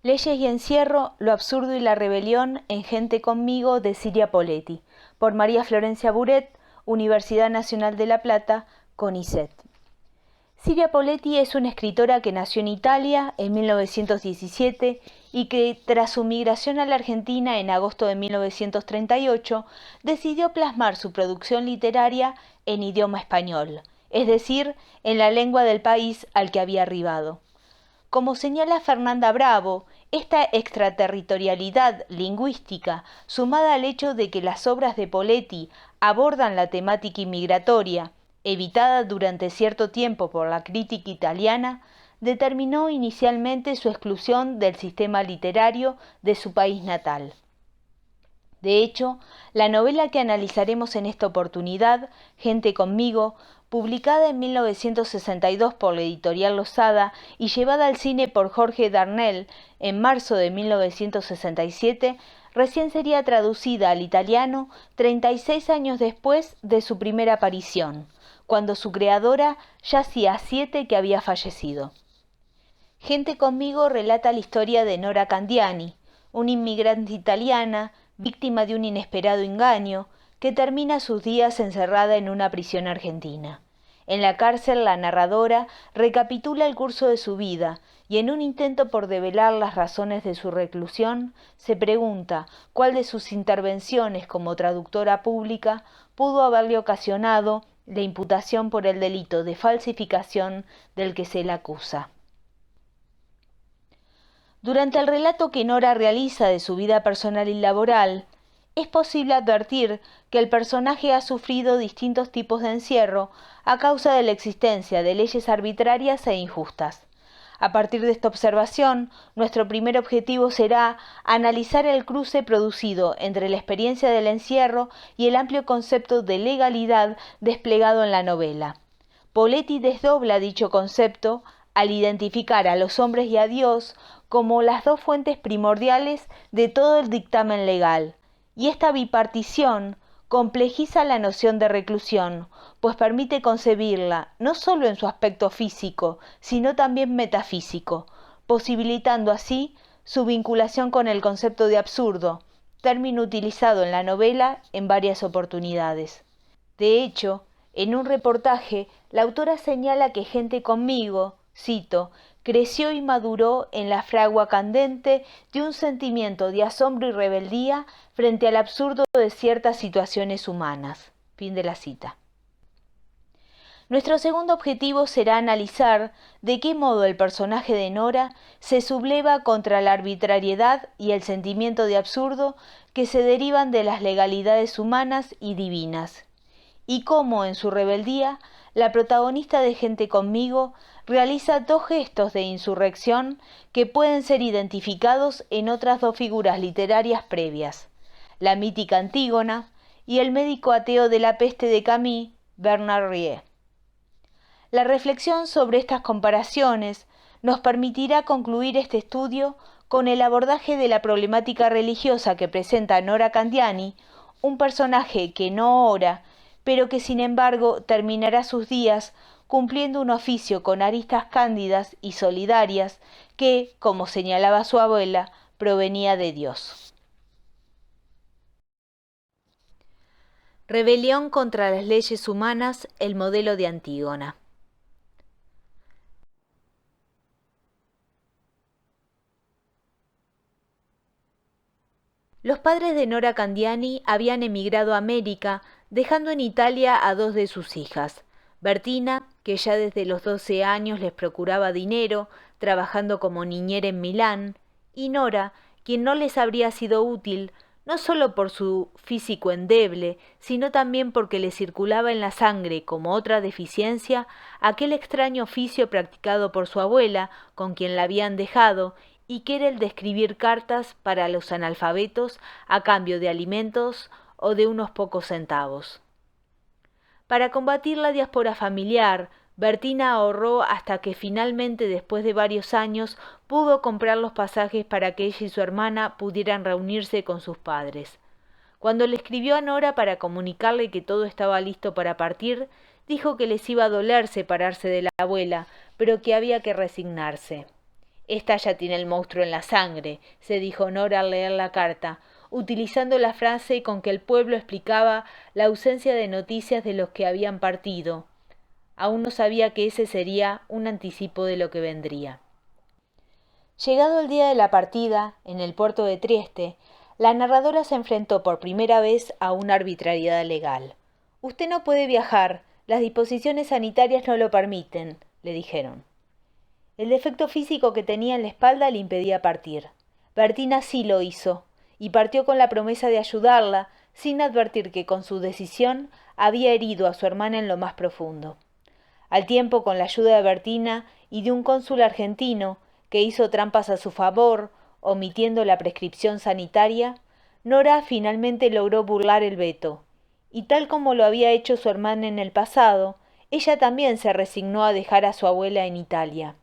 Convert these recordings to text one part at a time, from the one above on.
Leyes y encierro, lo absurdo y la rebelión en Gente conmigo de Siria Poletti, por María Florencia Buret, Universidad Nacional de La Plata, CONICET. Siria Poletti es una escritora que nació en Italia en 1917 y que, tras su migración a la Argentina en agosto de 1938, decidió plasmar su producción literaria en idioma español, es decir, en la lengua del país al que había arribado. Como señala Fernanda Bravo, esta extraterritorialidad lingüística, sumada al hecho de que las obras de Poletti abordan la temática inmigratoria, evitada durante cierto tiempo por la crítica italiana, determinó inicialmente su exclusión del sistema literario de su país natal. De hecho, la novela que analizaremos en esta oportunidad, Gente conmigo, publicada en 1962 por la editorial Losada y llevada al cine por Jorge Darnell en marzo de 1967, recién sería traducida al italiano 36 años después de su primera aparición, cuando su creadora ya hacía 7 que había fallecido. Gente conmigo relata la historia de Nora Candiani, una inmigrante italiana víctima de un inesperado engaño que termina sus días encerrada en una prisión argentina. En la cárcel, la narradora recapitula el curso de su vida y, en un intento por develar las razones de su reclusión, se pregunta cuál de sus intervenciones como traductora pública pudo haberle ocasionado la imputación por el delito de falsificación del que se la acusa. Durante el relato que Nora realiza de su vida personal y laboral, es posible advertir que el personaje ha sufrido distintos tipos de encierro a causa de la existencia de leyes arbitrarias e injustas. A partir de esta observación, nuestro primer objetivo será analizar el cruce producido entre la experiencia del encierro y el amplio concepto de legalidad desplegado en la novela. Poletti desdobla dicho concepto al identificar a los hombres y a Dios como las dos fuentes primordiales de todo el dictamen legal, y esta bipartición complejiza la noción de reclusión, pues permite concebirla no solo en su aspecto físico, sino también metafísico, posibilitando así su vinculación con el concepto de absurdo, término utilizado en la novela en varias oportunidades. De hecho, en un reportaje, la autora señala que Gente conmigo, cito, creció y maduró en la fragua candente de un sentimiento de asombro y rebeldía frente al absurdo de ciertas situaciones humanas. Fin de la cita. Nuestro segundo objetivo será analizar de qué modo el personaje de Nora se subleva contra la arbitrariedad y el sentimiento de absurdo que se derivan de las legalidades humanas y divinas, y cómo en su rebeldía la protagonista de Gente conmigo realiza dos gestos de insurrección que pueden ser identificados en otras dos figuras literarias previas, la mítica Antígona y el médico ateo de la peste de Camus, Bernard Rie. La reflexión sobre estas comparaciones nos permitirá concluir este estudio con el abordaje de la problemática religiosa que presenta Nora Candiani, un personaje que no ora, pero que sin embargo terminará sus días cumpliendo un oficio con aristas cándidas y solidarias que, como señalaba su abuela, provenía de Dios. Rebelión contra las leyes humanas, el modelo de Antígona. Los padres de Nora Candiani habían emigrado a América, dejando en Italia a dos de sus hijas, Bertina, que ya desde los 12 años les procuraba dinero, trabajando como niñera en Milán, y Nora, quien no les habría sido útil, no solo por su físico endeble, sino también porque le circulaba en la sangre, como otra deficiencia, aquel extraño oficio practicado por su abuela, con quien la habían dejado, y que era el de escribir cartas para los analfabetos a cambio de alimentos o de unos pocos centavos. Para combatir la diáspora familiar, Bertina ahorró hasta que finalmente, después de varios años, pudo comprar los pasajes para que ella y su hermana pudieran reunirse con sus padres. Cuando le escribió a Nora para comunicarle que todo estaba listo para partir, dijo que les iba a doler separarse de la abuela, pero que había que resignarse. Esta ya tiene el monstruo en la sangre, se dijo Nora al leer la carta, utilizando la frase con que el pueblo explicaba la ausencia de noticias de los que habían partido. Aún no sabía que ese sería un anticipo de lo que vendría. Llegado el día de la partida, en el puerto de Trieste, la narradora se enfrentó por primera vez a una arbitrariedad legal. «Usted no puede viajar, las disposiciones sanitarias no lo permiten», le dijeron. El defecto físico que tenía en la espalda le impedía partir. Bertina sí lo hizo, y partió con la promesa de ayudarla, sin advertir que con su decisión había herido a su hermana en lo más profundo. Al tiempo, con la ayuda de Bertina y de un cónsul argentino, que hizo trampas a su favor, omitiendo la prescripción sanitaria, Nora finalmente logró burlar el veto, y tal como lo había hecho su hermana en el pasado, ella también se resignó a dejar a su abuela en Italia.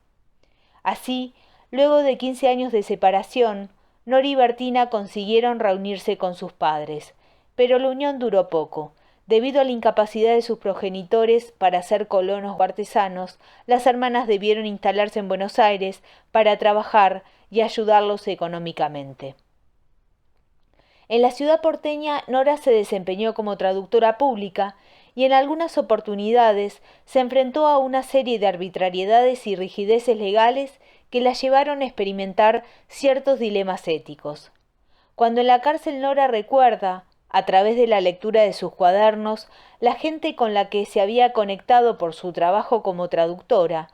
Así, luego de 15 años de separación, Nora y Bertina consiguieron reunirse con sus padres, pero la unión duró poco. Debido a la incapacidad de sus progenitores para ser colonos o artesanos, las hermanas debieron instalarse en Buenos Aires para trabajar y ayudarlos económicamente. En la ciudad porteña, Nora se desempeñó como traductora pública y en algunas oportunidades se enfrentó a una serie de arbitrariedades y rigideces legales que la llevaron a experimentar ciertos dilemas éticos. Cuando en la cárcel Nora recuerda, a través de la lectura de sus cuadernos, la gente con la que se había conectado por su trabajo como traductora,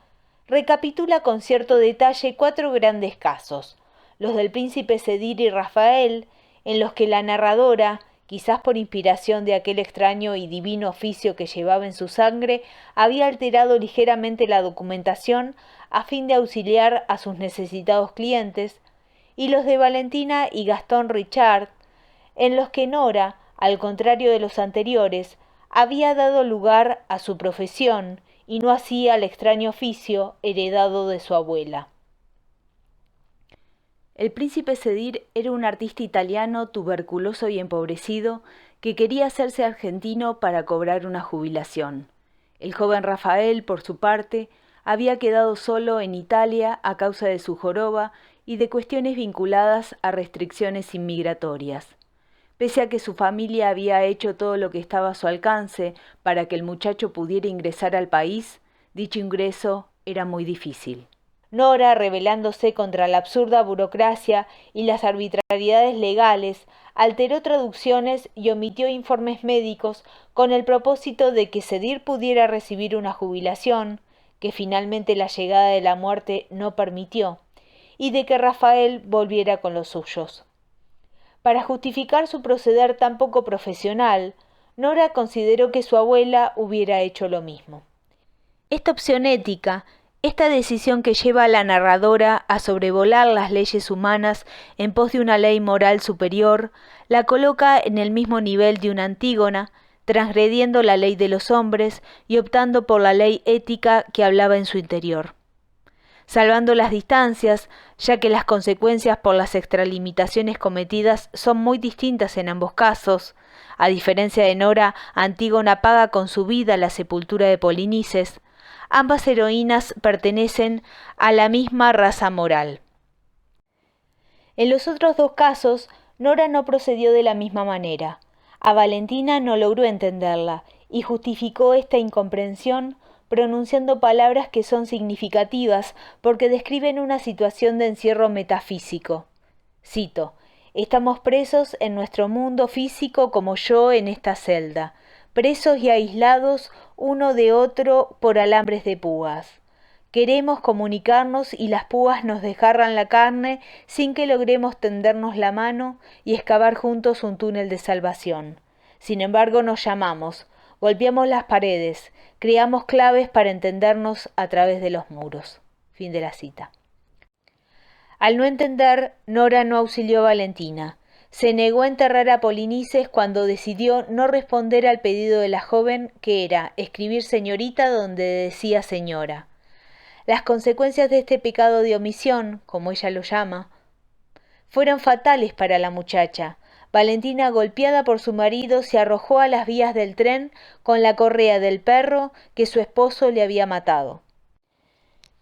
recapitula con cierto detalle 4 grandes casos, los del príncipe Sedir y Rafael, en los que la narradora, quizás por inspiración de aquel extraño y divino oficio que llevaba en su sangre, había alterado ligeramente la documentación a fin de auxiliar a sus necesitados clientes, y los de Valentina y Gastón Richard, en los que Nora, al contrario de los anteriores, había dado lugar a su profesión y no así al extraño oficio heredado de su abuela. El príncipe Sedir era un artista italiano tuberculoso y empobrecido que quería hacerse argentino para cobrar una jubilación. El joven Rafael, por su parte, había quedado solo en Italia a causa de su joroba y de cuestiones vinculadas a restricciones inmigratorias. Pese a que su familia había hecho todo lo que estaba a su alcance para que el muchacho pudiera ingresar al país, dicho ingreso era muy difícil. Nora, rebelándose contra la absurda burocracia y las arbitrariedades legales, alteró traducciones y omitió informes médicos con el propósito de que Sedir pudiera recibir una jubilación, que finalmente la llegada de la muerte no permitió, y de que Rafael volviera con los suyos. Para justificar su proceder tan poco profesional, Nora consideró que su abuela hubiera hecho lo mismo. Esta opción ética, esta decisión que lleva a la narradora a sobrevolar las leyes humanas en pos de una ley moral superior, la coloca en el mismo nivel de una Antígona, transgrediendo la ley de los hombres y optando por la ley ética que hablaba en su interior. Salvando las distancias, ya que las consecuencias por las extralimitaciones cometidas son muy distintas en ambos casos. A diferencia de Nora, Antígona paga con su vida la sepultura de Polinices. Ambas heroínas pertenecen a la misma raza moral. En los otros 2 casos, Nora no procedió de la misma manera. A Valentina no logró entenderla y justificó esta incomprensión pronunciando palabras que son significativas porque describen una situación de encierro metafísico. Cito: «Estamos presos en nuestro mundo físico como yo en esta celda, presos y aislados uno de otro por alambres de púas. Queremos comunicarnos y las púas nos desgarran la carne sin que logremos tendernos la mano y excavar juntos un túnel de salvación. Sin embargo nos llamamos, golpeamos las paredes, creamos claves para entendernos a través de los muros». Fin de la cita. Al no entender, Nora no auxilió a Valentina. Se negó a enterrar a Polinices cuando decidió no responder al pedido de la joven, que era escribir señorita donde decía señora. Las consecuencias de este pecado de omisión, como ella lo llama, fueron fatales para la muchacha. Valentina, golpeada por su marido, se arrojó a las vías del tren con la correa del perro que su esposo le había matado.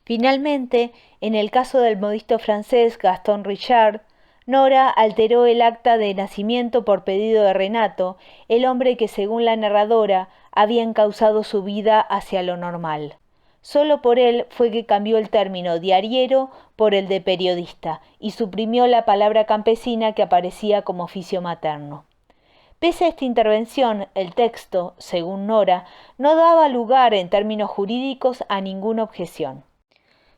Finalmente, en el caso del modisto francés Gaston Richard, Nora alteró el acta de nacimiento por pedido de Renato, el hombre que, según la narradora, había encauzado su vida hacia lo normal. Solo por él fue que cambió el término diariero por el de periodista y suprimió la palabra campesina que aparecía como oficio materno. Pese a esta intervención, el texto, según Nora, no daba lugar en términos jurídicos a ninguna objeción.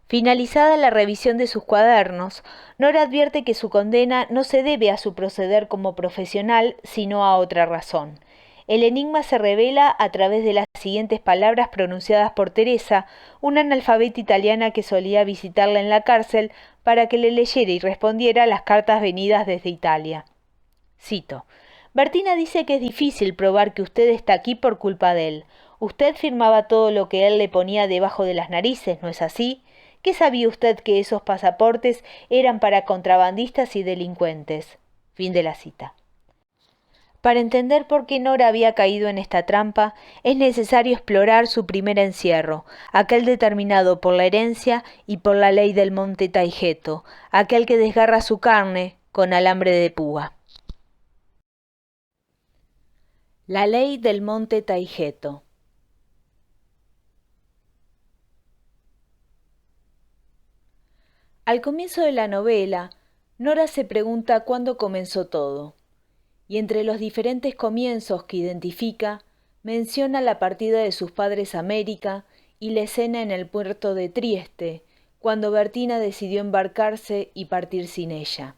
Finalizada la revisión de sus cuadernos, Nora advierte que su condena no se debe a su proceder como profesional, sino a otra razón. El enigma se revela a través de las siguientes palabras pronunciadas por Teresa, una analfabeta italiana que solía visitarla en la cárcel para que le leyera y respondiera las cartas venidas desde Italia. Cito: Bertina dice que es difícil probar que usted está aquí por culpa de él. Usted firmaba todo lo que él le ponía debajo de las narices, ¿no es así? ¿Qué sabía usted que esos pasaportes eran para contrabandistas y delincuentes? Fin de la cita. Para entender por qué Nora había caído en esta trampa, es necesario explorar su primer encierro, aquel determinado por la herencia y por la ley del monte Taigeto, aquel que desgarra su carne con alambre de púa. La ley del monte Taigeto. Al comienzo de la novela, Nora se pregunta cuándo comenzó todo, y entre los diferentes comienzos que identifica, menciona la partida de sus padres a América y la escena en el puerto de Trieste, cuando Bertina decidió embarcarse y partir sin ella.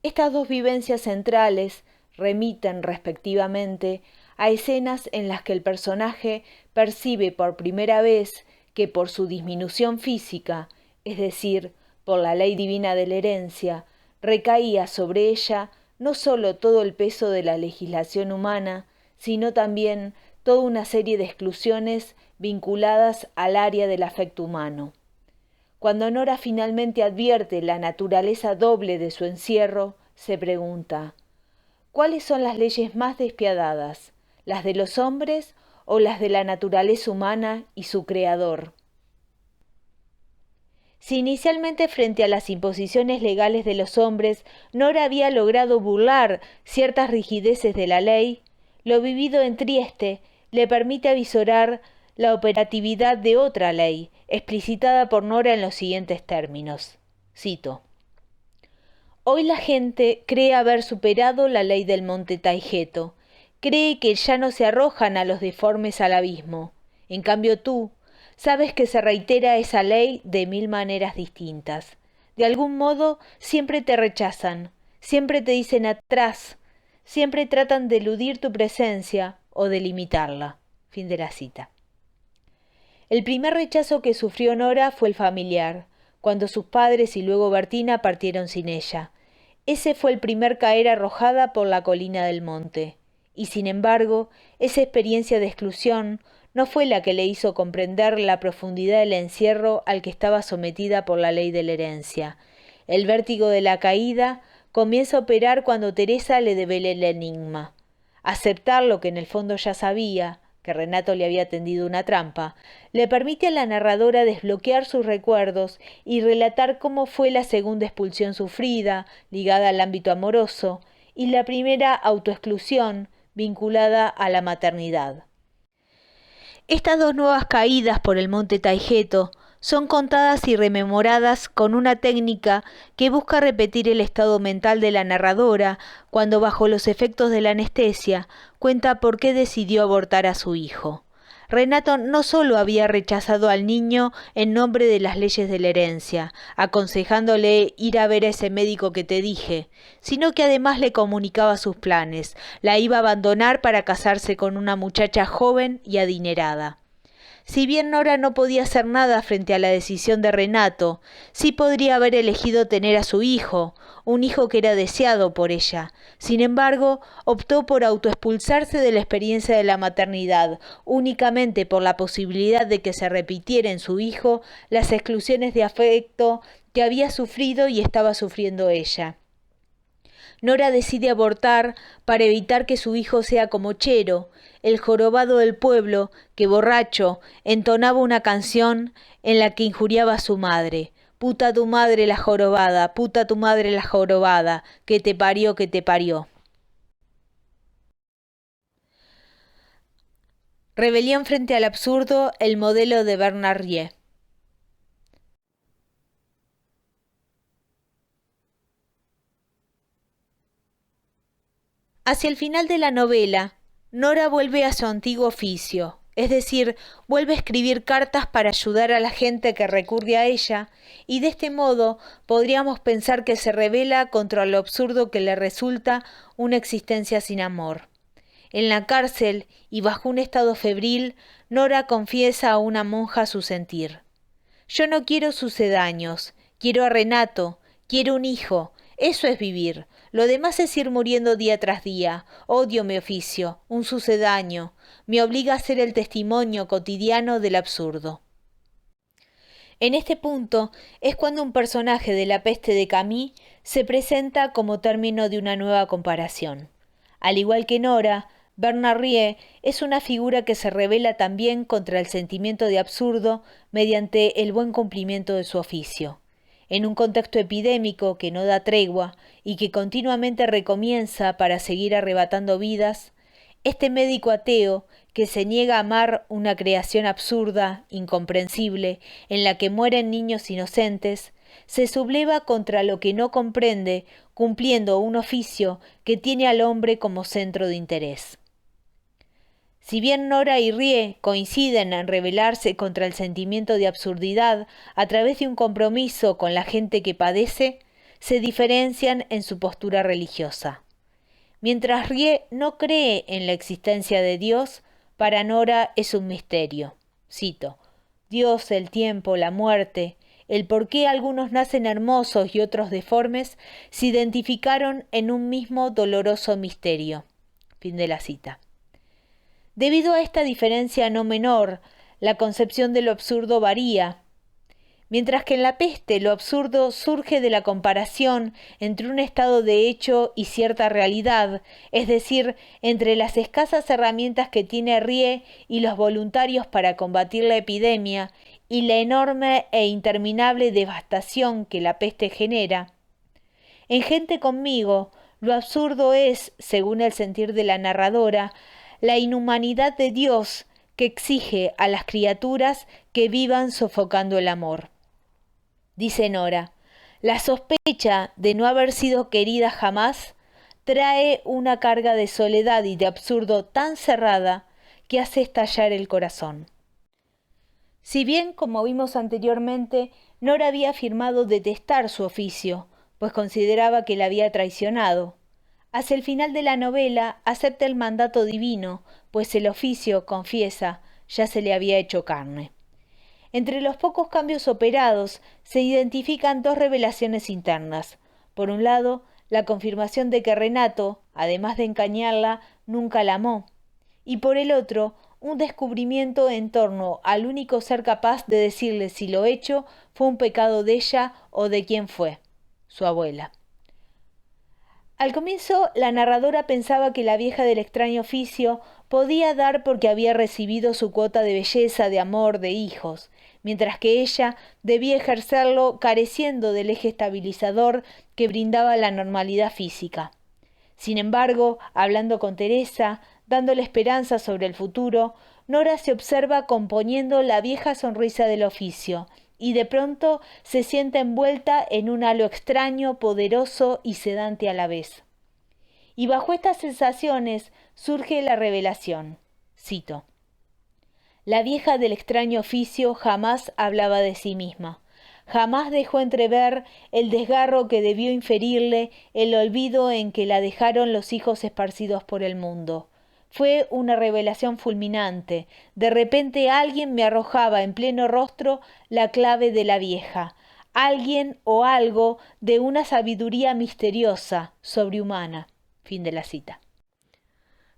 Estas dos vivencias centrales remiten respectivamente a escenas en las que el personaje percibe por primera vez que por su disminución física, es decir, por la ley divina de la herencia, recaía sobre ella no sólo todo el peso de la legislación humana, sino también toda una serie de exclusiones vinculadas al área del afecto humano. Cuando Nora finalmente advierte la naturaleza doble de su encierro, se pregunta: ¿cuáles son las leyes más despiadadas, las de los hombres o las de la naturaleza humana y su creador? Si inicialmente frente a las imposiciones legales de los hombres Nora había logrado burlar ciertas rigideces de la ley, lo vivido en Trieste le permite avisorar la operatividad de otra ley, explicitada por Nora en los siguientes términos. Cito: Hoy la gente cree haber superado la ley del monte Taigeto, cree que ya no se arrojan a los deformes al abismo. En cambio tú, sabes que se reitera esa ley de 1000 maneras distintas. De algún modo siempre te rechazan, siempre te dicen atrás, siempre tratan de eludir tu presencia o de limitarla. Fin de la cita. El primer rechazo que sufrió Nora fue el familiar, cuando sus padres y luego Bertina partieron sin ella. Ese fue el primer caer arrojada por la colina del monte. Y sin embargo, esa experiencia de exclusión no fue la que le hizo comprender la profundidad del encierro al que estaba sometida por la ley de la herencia. El vértigo de la caída comienza a operar cuando Teresa le devela el enigma. Aceptar lo que en el fondo ya sabía, que Renato le había tendido una trampa, le permite a la narradora desbloquear sus recuerdos y relatar cómo fue la segunda expulsión sufrida, ligada al ámbito amoroso, y la primera autoexclusión, vinculada a la maternidad. Estas dos nuevas caídas por el monte Taigeto son contadas y rememoradas con una técnica que busca repetir el estado mental de la narradora cuando, bajo los efectos de la anestesia, cuenta por qué decidió abortar a su hijo. Renato no solo había rechazado al niño en nombre de las leyes de la herencia, aconsejándole ir a ver a ese médico que te dije, sino que además le comunicaba sus planes, la iba a abandonar para casarse con una muchacha joven y adinerada. Si bien Nora no podía hacer nada frente a la decisión de Renato, sí podría haber elegido tener a su hijo, un hijo que era deseado por ella. Sin embargo, optó por autoexpulsarse de la experiencia de la maternidad, únicamente por la posibilidad de que se repitiera en su hijo las exclusiones de afecto que había sufrido y estaba sufriendo ella. Nora decide abortar para evitar que su hijo sea como Chero, el jorobado del pueblo que, borracho, entonaba una canción en la que injuriaba a su madre. Puta tu madre la jorobada, puta tu madre la jorobada, que te parió, que te parió. Rebelión frente al absurdo, el modelo de Bernard Rie. Hacia el final de la novela, Nora vuelve a su antiguo oficio, es decir, vuelve a escribir cartas para ayudar a la gente que recurre a ella, y de este modo podríamos pensar que se rebela contra lo absurdo que le resulta una existencia sin amor. En la cárcel y bajo un estado febril, Nora confiesa a una monja su sentir. Yo no quiero sucedáneos, quiero a Renato, quiero un hijo, eso es vivir. Lo demás es ir muriendo día tras día. Odio mi oficio, un sucedáneo. Me obliga a ser el testimonio cotidiano del absurdo. En este punto es cuando un personaje de La peste de Camus se presenta como término de una nueva comparación. Al igual que Nora, Bernard Rie es una figura que se revela también contra el sentimiento de absurdo mediante el buen cumplimiento de su oficio. En un contexto epidémico que no da tregua y que continuamente recomienza para seguir arrebatando vidas, este médico ateo que se niega a amar una creación absurda, incomprensible, en la que mueren niños inocentes, se subleva contra lo que no comprende, cumpliendo un oficio que tiene al hombre como centro de interés. Si bien Nora y Rie coinciden en rebelarse contra el sentimiento de absurdidad a través de un compromiso con la gente que padece, se diferencian en su postura religiosa. Mientras Rie no cree en la existencia de Dios, para Nora es un misterio. Cito: Dios, el tiempo, la muerte, el por qué algunos nacen hermosos y otros deformes, se identificaron en un mismo doloroso misterio. Fin de la cita. Debido a esta diferencia no menor, la concepción de lo absurdo varía. Mientras que en La peste lo absurdo surge de la comparación entre un estado de hecho y cierta realidad, es decir, entre las escasas herramientas que tiene Rie y los voluntarios para combatir la epidemia y la enorme e interminable devastación que la peste genera. En Gente conmigo, lo absurdo es, según el sentir de la narradora, la inhumanidad de Dios que exige a las criaturas que vivan sofocando el amor. Dice Nora, la sospecha de no haber sido querida jamás trae una carga de soledad y de absurdo tan cerrada que hace estallar el corazón. Si bien, como vimos anteriormente, Nora había afirmado detestar su oficio, pues consideraba que la había traicionado, hacia el final de la novela acepta el mandato divino, pues el oficio, confiesa, ya se le había hecho carne. Entre los pocos cambios operados se identifican dos revelaciones internas. Por un lado, la confirmación de que Renato, además de engañarla, nunca la amó. Y por el otro, un descubrimiento en torno al único ser capaz de decirle si lo hecho fue un pecado de ella o de quién fue, su abuela. Al comienzo, la narradora pensaba que la vieja del extraño oficio podía dar porque había recibido su cuota de belleza, de amor, de hijos, mientras que ella debía ejercerlo careciendo del eje estabilizador que brindaba la normalidad física. Sin embargo, hablando con Teresa, dándole esperanza sobre el futuro, Nora se observa componiendo la vieja sonrisa del oficio, y de pronto se siente envuelta en un halo extraño, poderoso y sedante a la vez. Y bajo estas sensaciones surge la revelación. Cito: la vieja del extraño oficio jamás hablaba de sí misma, jamás dejó entrever el desgarro que debió inferirle el olvido en que la dejaron los hijos esparcidos por el mundo. Fue una revelación fulminante. De repente alguien me arrojaba en pleno rostro la clave de la vieja. Alguien o algo de una sabiduría misteriosa, sobrehumana. Fin de la cita.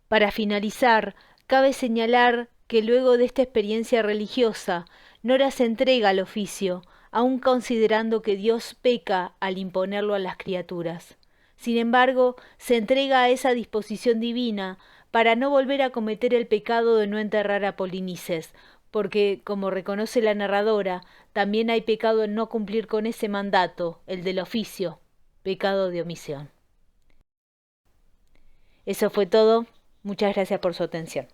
Para finalizar, cabe señalar que luego de esta experiencia religiosa, Nora se entrega al oficio, aun considerando que Dios peca al imponerlo a las criaturas. Sin embargo, se entrega a esa disposición divina para no volver a cometer el pecado de no enterrar a Polinices, porque, como reconoce la narradora, también hay pecado en no cumplir con ese mandato, el del oficio, pecado de omisión. Eso fue todo. Muchas gracias por su atención.